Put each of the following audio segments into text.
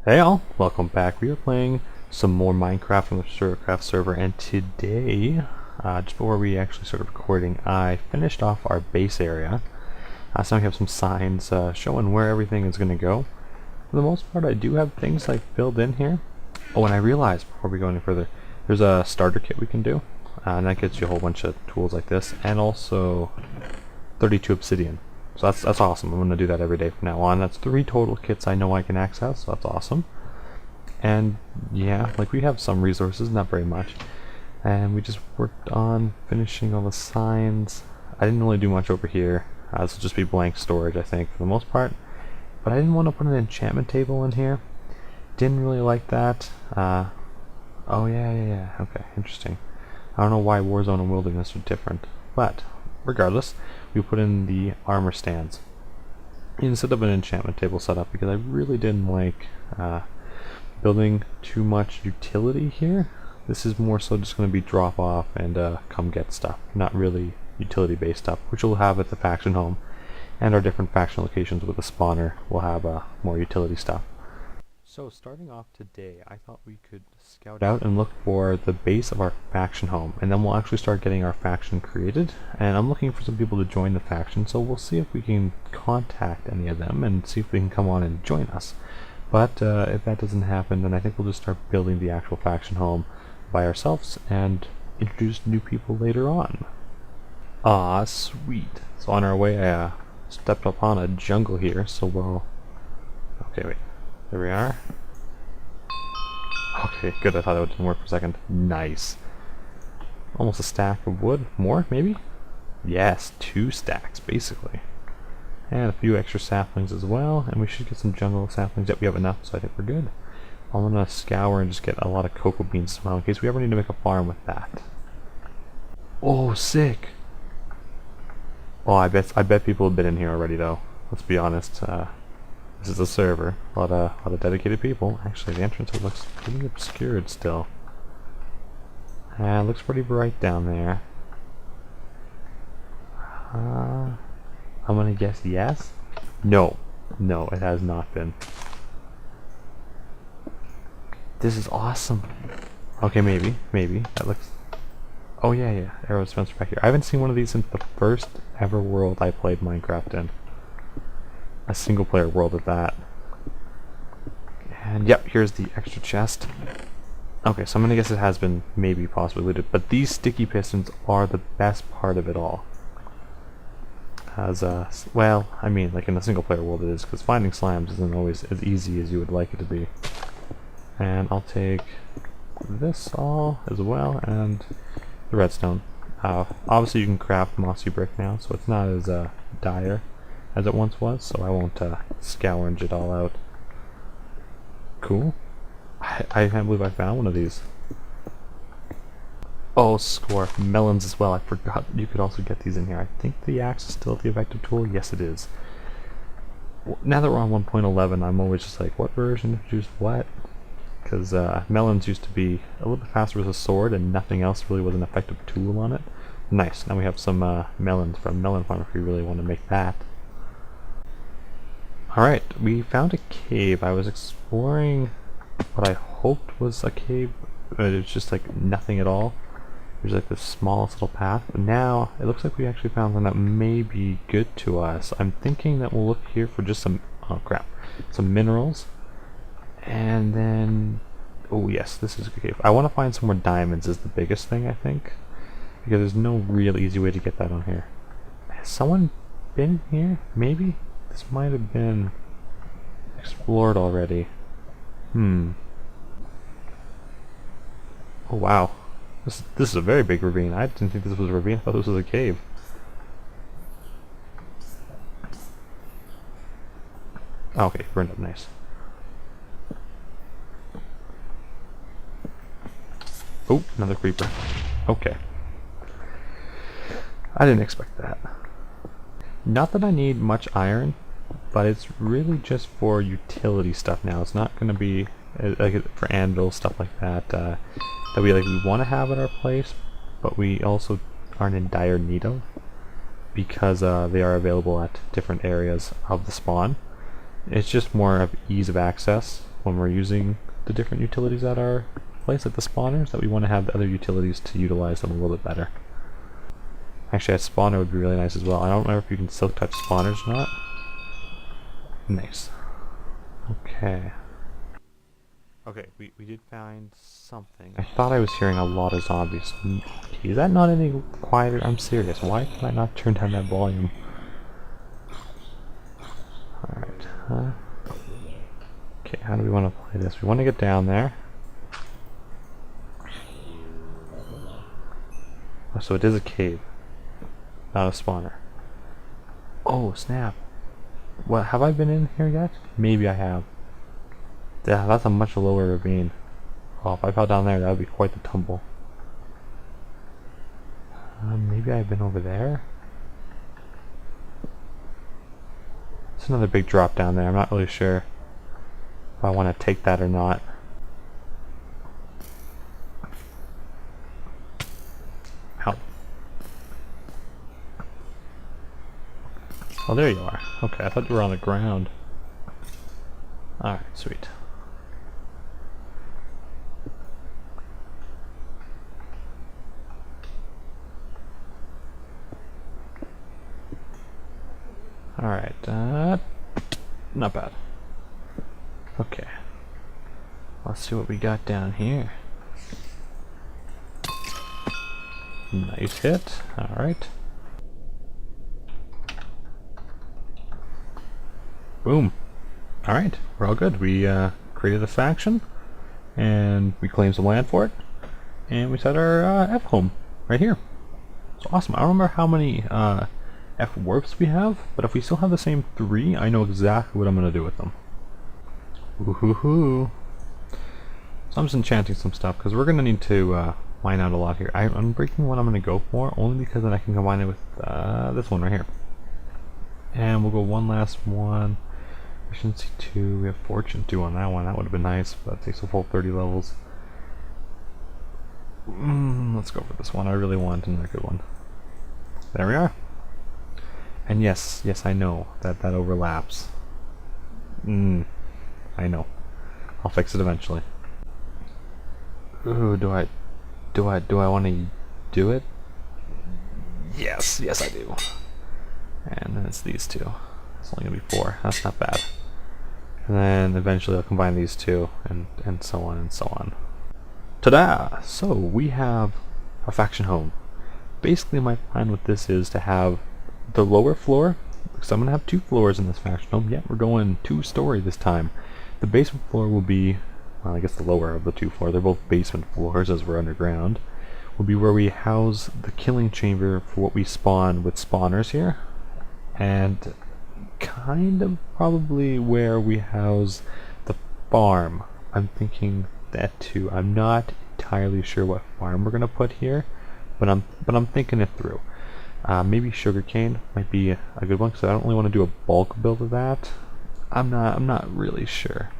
Hey all, welcome back. We are playing some more Minecraft on the Surrealcraft server, and today, just before we actually started recording, I finished off our base area. So now we have some signs showing where everything is going to go. For the most part, I do have things like filled in here. Oh, and I realized before we go any further, there's a starter kit we can do, and that gets you a whole bunch of tools like this, and also 32 obsidian. So that's awesome. I'm going to do that every day from now on. That's 3 total kits I know I can access, so that's awesome. And yeah, like we have some resources, not very much. And we just worked on finishing all the signs. I didn't really do much over here. This will just be blank storage, I think, for the most part. But I didn't want to put an enchantment table in here. Didn't really like that. Oh yeah. Okay, interesting. I don't know why Warzone and Wilderness are different, but regardless, we put in the armor stands instead of an enchantment table setup because I really didn't like building too much utility here. This is more so just going to be drop off and come get stuff, not really utility based stuff, which we'll have at the faction home, and our different faction locations with a spawner will have more utility stuff. So starting off today, I thought we could scout out and look for the base of our faction home, and then we'll actually start getting our faction created. And I'm looking for some people to join the faction, so we'll see if we can contact any of them and see if they can come on and join us. But if that doesn't happen, then I think we'll just start building the actual faction home by ourselves and introduce new people later on. Ah, sweet. So on our way, I stepped upon a jungle here, so we'll... Okay, wait. There we are. Okay, good. I thought that didn't work for a second. Nice. Almost a stack of wood. More, maybe? Yes, 2 stacks, basically. And a few extra saplings as well. And we should get some jungle saplings. Yep, we have enough, so I think we're good. I'm gonna scour and just get a lot of cocoa beans as well, in case we ever need to make a farm with that. Oh, sick! Oh, I bet people have been in here already, though. Let's be honest. This is a server. A lot of dedicated people. Actually, the entrance looks pretty obscured still. It looks pretty bright down there. I'm gonna guess yes? No. No, it has not been. This is awesome. Okay, maybe. That looks... Oh yeah. Arrow dispenser back here. I haven't seen one of these since the first ever world I played Minecraft in. A single player world at that. And yep, here's the extra chest. Okay, so I'm gonna guess it has been maybe possibly looted, but these sticky pistons are the best part of it all. As well, I mean, like in a single player world it is, because finding slimes isn't always as easy as you would like it to be. And I'll take this all as well, and the redstone. Obviously you can craft mossy brick now, so it's not as dire as it once was, so I won't scourge it all out. Cool. I can't believe I found one of these. Oh, score. Melons as well. I forgot you could also get these in here. I think the axe is still the effective tool. Yes, it is. Now that we're on 1.11, I'm always just like, what version introduced what? Because melons used to be a little bit faster with a sword, and nothing else really was an effective tool on it. Nice. Now we have some melons from Melon Farm if we really want to make that. Alright, we found a cave. I was exploring what I hoped was a cave, but it was just like nothing at all. There's like this smallest little path, but now it looks like we actually found one that may be good to us. I'm thinking that we'll look here for just some, oh crap, some minerals, and then, oh yes, this is a good cave. I want to find some more diamonds is the biggest thing, I think, because there's no real easy way to get that on here. Has someone been here? Maybe? This might have been explored already. Oh wow. This is a very big ravine. I didn't think this was a ravine. I thought this was a cave. Okay, burned up nice. Oh, another creeper. Okay. I didn't expect that. Not that I need much iron, but it's really just for utility stuff now. It's not going to be like for anvil stuff like that that we want to have at our place, but we also aren't in dire need of because they are available at different areas of the spawn. It's just more of ease of access when we're using the different utilities at our place, like the spawners, that we want to have the other utilities to utilize them a little bit better. Actually, a spawner would be really nice as well. I don't remember if you can silk touch spawners or not. Nice. Okay. Okay, we did find something. I thought I was hearing a lot of zombies. Is that not any quieter? I'm serious. Why can I not turn down that volume? Alright. Okay, how do we want to play this? We want to get down there. Oh, so it is a cave. Not a spawner. Oh, snap. What, have I been in here yet? Maybe I have. Yeah, that's a much lower ravine. Oh, if I fell down there, that would be quite the tumble. Maybe I've been over there? It's another big drop down there. I'm not really sure if I want to take that or not. Ow. Oh, there you are. Okay, I thought you were on the ground. Alright, sweet. Alright, not bad. Okay. Let's see what we got down here. Nice hit. Alright. Boom. Alright, we're all good. We created a faction, and we claimed some land for it, and we set our F home right here. It's awesome. I don't remember how many F warps we have, but if we still have the same 3, I know exactly what I'm going to do with them. Woohoo! So I'm just enchanting some stuff, because we're going to need to mine out a lot here. I'm breaking what I'm going to go for, only because then I can combine it with this one right here. And we'll go one last one. Efficiency 2, we have Fortune 2 on that one. That would have been nice, but it takes a full 30 levels. Let's go for this one. I really want another good one. There we are. And yes, I know that overlaps. I know. I'll fix it eventually. Ooh, do I want to do it? Yes, I do. And then it's these two. It's only gonna be 4. That's not bad. And then eventually I'll combine these two, and so on and so on. Ta-da! So we have a faction home. Basically, my plan with this is to have the lower floor, because I'm going to have 2 floors in this faction home. Yeah, we're going 2-story this time. The basement floor will be, well, I guess the lower of the 2 floors, they're both basement floors as we're underground, will be where we house the killing chamber for what we spawn with spawners here. And kind of probably where we house the farm. I'm thinking that too. I'm not entirely sure what farm we're going to put here, but I'm thinking it through. Maybe sugarcane might be a good one, because I don't really want to do a bulk build of that. I'm not really sure.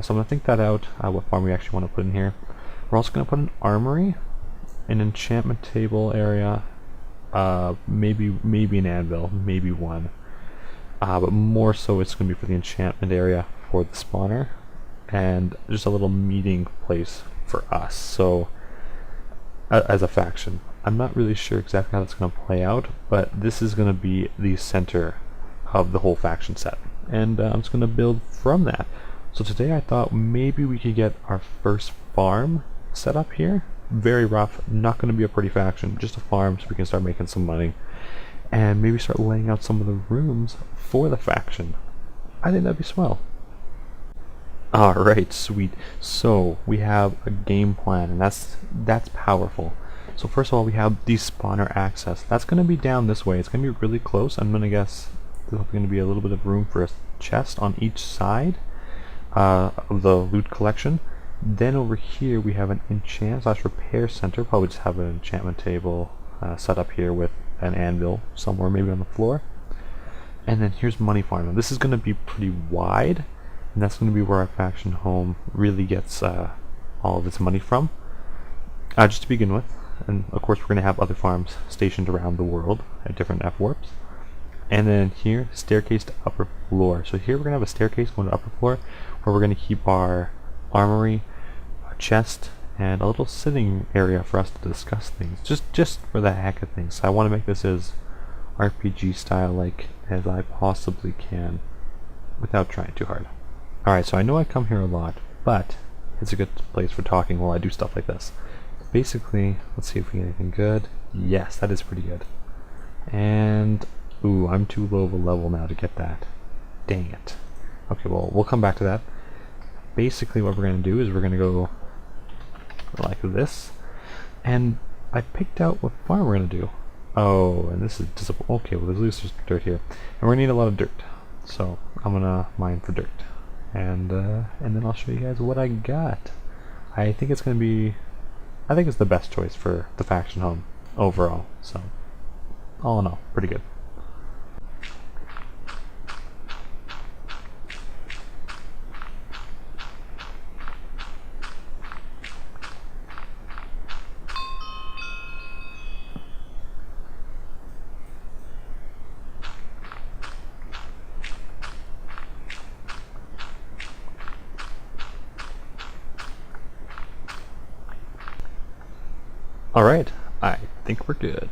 So I'm gonna think that out. What farm we actually want to put in here. We're also gonna put an armory, an enchantment table area, maybe an anvil, maybe one. But more so, it's gonna be for the enchantment area for the spawner, and just a little meeting place for us. So as a faction. I'm not really sure exactly how that's going to play out, but this is going to be the center of the whole faction set. And I'm just going to build from that. So today I thought maybe we could get our first farm set up here. Very rough, not going to be a pretty faction, just a farm so we can start making some money. And maybe start laying out some of the rooms for the faction. I think that'd be swell. Alright, sweet. So we have a game plan, and that's powerful. So first of all, we have the spawner access. That's going to be down this way. It's going to be really close. I'm going to guess there's going to be a little bit of room for a chest on each side of the loot collection. Then over here we have an enchant/repair center. Probably just have an enchantment table set up here with an anvil somewhere, maybe on the floor. And then here's money farm. This is going to be pretty wide, and that's going to be where our faction home really gets all of its money from. Just to begin with. And of course we're going to have other farms stationed around the world at different F-warps. And then here, staircase to upper floor. So here we're going to have a staircase going to upper floor, where we're going to keep our armory, our chest, and a little sitting area for us to discuss things, just for the heck of things. I want to make this as RPG style like as I possibly can without trying too hard. Alright, so I know I come here a lot, but it's a good place for talking while I do stuff like this. Basically, let's see if we get anything good. Yes, that is pretty good. And, ooh, I'm too low of a level now to get that. Dang it. Okay, well, we'll come back to that. Basically, what we're going to do is we're going to go like this. And I picked out what farm we're going to do. Oh, and this is disappointing. Okay, well, there's at least there's dirt here. And we're going to need a lot of dirt. So, I'm going to mine for dirt. And then I'll show you guys what I got. I think it's going to be... I think it's the best choice for the faction home overall. So, all in all, pretty good. Alright, I think we're good.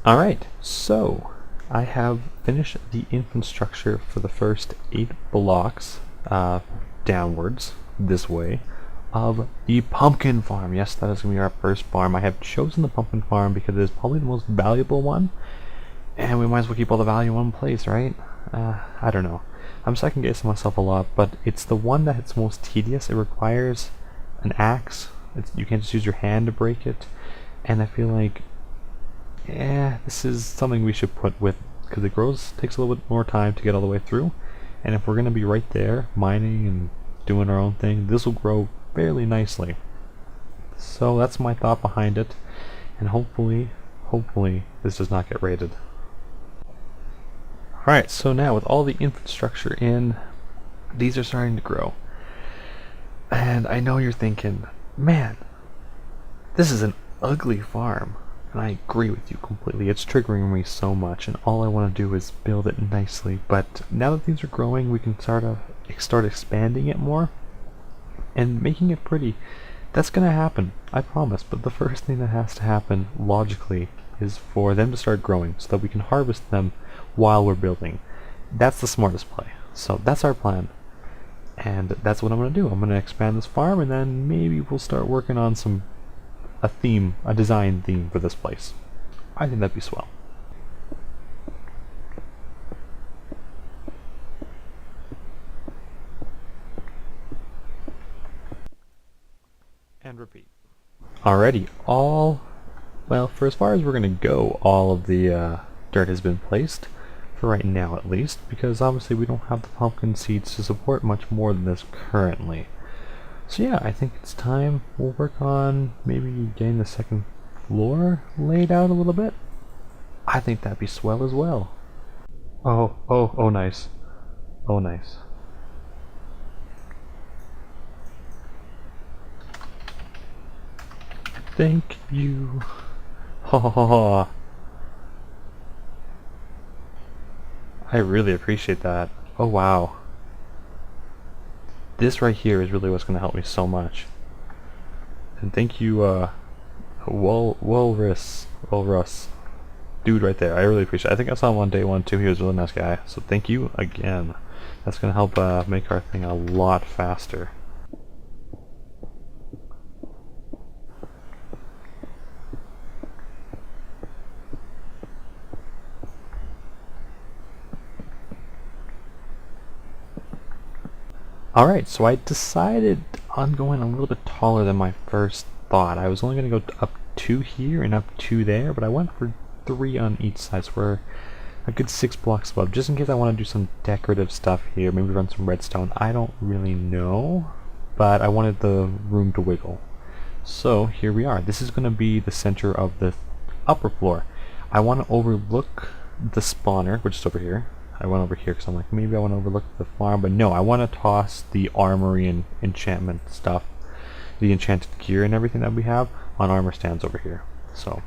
Alright, so I have finished the infrastructure for the first 8 blocks downwards this way of the pumpkin farm. Yes, that is going to be our first farm. I have chosen the pumpkin farm because it is probably the most valuable one, and we might as well keep all the value in one place, right? I don't know. I'm second guessing myself a lot, but it's the one that's most tedious. It requires an axe. You can't just use your hand to break it, and I feel like this is something we should put with, because it takes a little bit more time to get all the way through, and if we're going to be right there mining and doing our own thing, this will grow fairly nicely. So that's my thought behind it, and hopefully this does not get raided. Alright, so now with all the infrastructure in, these are starting to grow. And I know you're thinking, man, this is an ugly farm. And I agree with you completely. It's triggering me so much, and all I want to do is build it nicely. But now that things are growing, we can start expanding it more and making it pretty. That's going to happen, I promise. But the first thing that has to happen, logically, is for them to start growing so that we can harvest them while we're building. That's the smartest play. So that's our plan. And that's what I'm going to do. I'm going to expand this farm, and then maybe we'll start working on a design theme for this place. I think that'd be swell. And repeat. Alrighty, well, for as far as we're gonna go, all of the dirt has been placed, for right now at least, because obviously we don't have the pumpkin seeds to support much more than this currently. So yeah, I think it's time we'll work on maybe getting the second floor laid out a little bit. I think that'd be swell as well. Oh, nice. Oh, nice. Thank you. Ha ha ha. I really appreciate that. Oh wow. This right here is really what's going to help me so much. And thank you, Walrus, dude right there. I really appreciate it. I think I saw him on day 1 too. He was a really nice guy. So thank you again. That's going to help make our thing a lot faster. Alright, so I decided on going a little bit taller than my first thought. I was only going to go up 2 here and up 2 there, but I went for 3 on each side, so we're a good 6 blocks above, just in case I want to do some decorative stuff here, maybe run some redstone. I don't really know, but I wanted the room to wiggle. So here we are. This is going to be the center of the upper floor. I want to overlook the spawner, which is over here. I went over here because I'm like, maybe I want to overlook the farm, but no, I want to toss the armory and enchantment stuff, the enchanted gear and everything that we have on armor stands over here. So,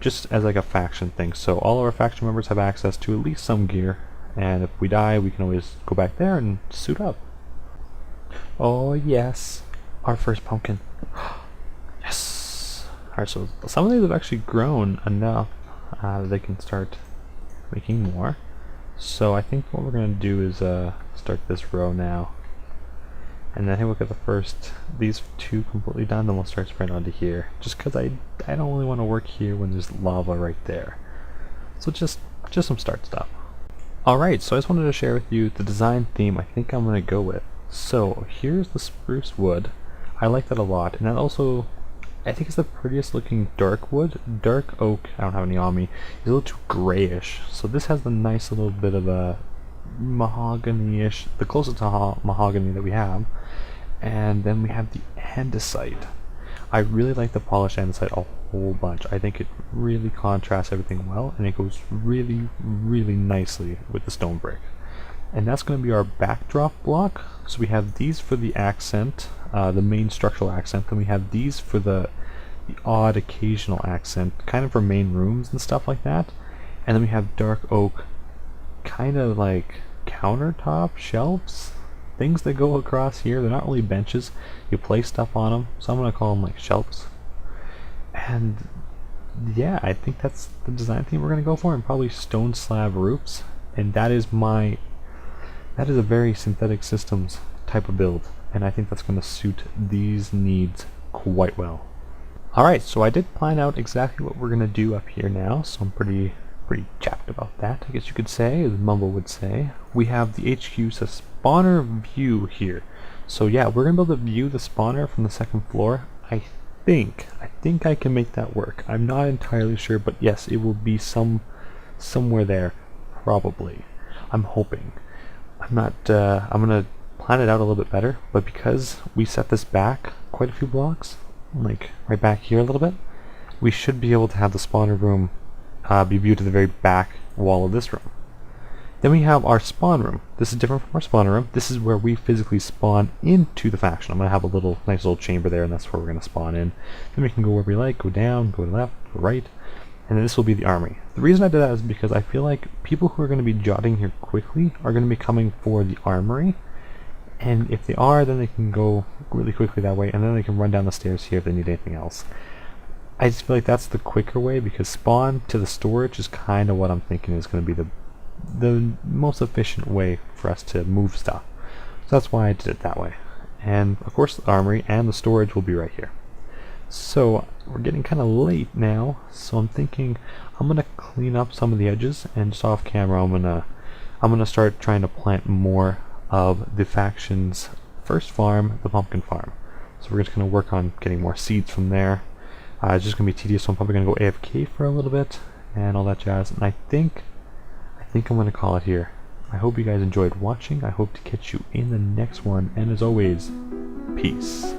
just as like a faction thing. So all of our faction members have access to at least some gear, and if we die, we can always go back there and suit up. Oh yes, our first pumpkin. Yes! Alright, so some of these have actually grown enough that they can start making more. So I think what we're going to do is start this row now. And then I think we'll get the first, these two completely done, then we'll start spreading onto here. Just because I don't really want to work here when there's lava right there. So just some start stuff. Alright, so I just wanted to share with you the design theme I think I'm going to go with. So here's the spruce wood. I like that a lot, and that also, I think it's the prettiest looking dark wood. Dark oak, I don't have any on me, is a little too grayish. So this has the nice little bit of a mahogany-ish, the closest to mahogany that we have. And then we have the andesite. I really like the polished andesite a whole bunch. I think it really contrasts everything well, and it goes really, really nicely with the stone brick. And that's going to be our backdrop block. So we have these for the accent, the main structural accent, then we have these for the odd occasional accent, kind of for main rooms and stuff like that. And then we have dark oak, kind of like countertop shelves, things that go across here. They're not really benches, you place stuff on them, so I'm going to call them like shelves. And yeah, I think that's the design theme we're going to go for, and probably stone slab roofs. And that is a very synthetic systems type of build, and I think that's going to suit these needs quite well. Alright, so I did plan out exactly what we're going to do up here now, so I'm pretty jacked about that, I guess you could say, as Mumble would say. We have the HQ says spawner view here. So yeah, we're going to be able to view the spawner from the second floor. I think I can make that work. I'm not entirely sure, but yes, it will be somewhere there, probably. I'm hoping. I'm gonna plan it out a little bit better, but because we set this back quite a few blocks, like right back here a little bit, we should be able to have the spawner room be viewed to the very back wall of this room. Then we have our spawn room. This is different from our spawner room. This is where we physically spawn into the faction. I'm going to have a nice little chamber there, and that's where we're going to spawn in. Then we can go where we like, go down, go left, go right, and then this will be the armory. The reason I did that is because I feel like people who are going to be jotting here quickly are going to be coming for the armory, and if they are, then they can go really quickly that way, and then they can run down the stairs here if they need anything else. I just feel like that's the quicker way, because spawn to the storage is kind of what I'm thinking is going to be the most efficient way for us to move stuff. So that's why I did it that way. And of course the armory and the storage will be right here. So we're getting kind of late now, so I'm thinking I'm gonna clean up some of the edges, and just off camera I'm gonna start trying to plant more of the faction's first farm, the pumpkin farm. So we're just gonna work on getting more seeds from there. It's just gonna be tedious, so I'm probably gonna go AFK for a little bit and all that jazz. And I think I'm gonna call it here. I hope you guys enjoyed watching. I hope to catch you in the next one, and as always, peace.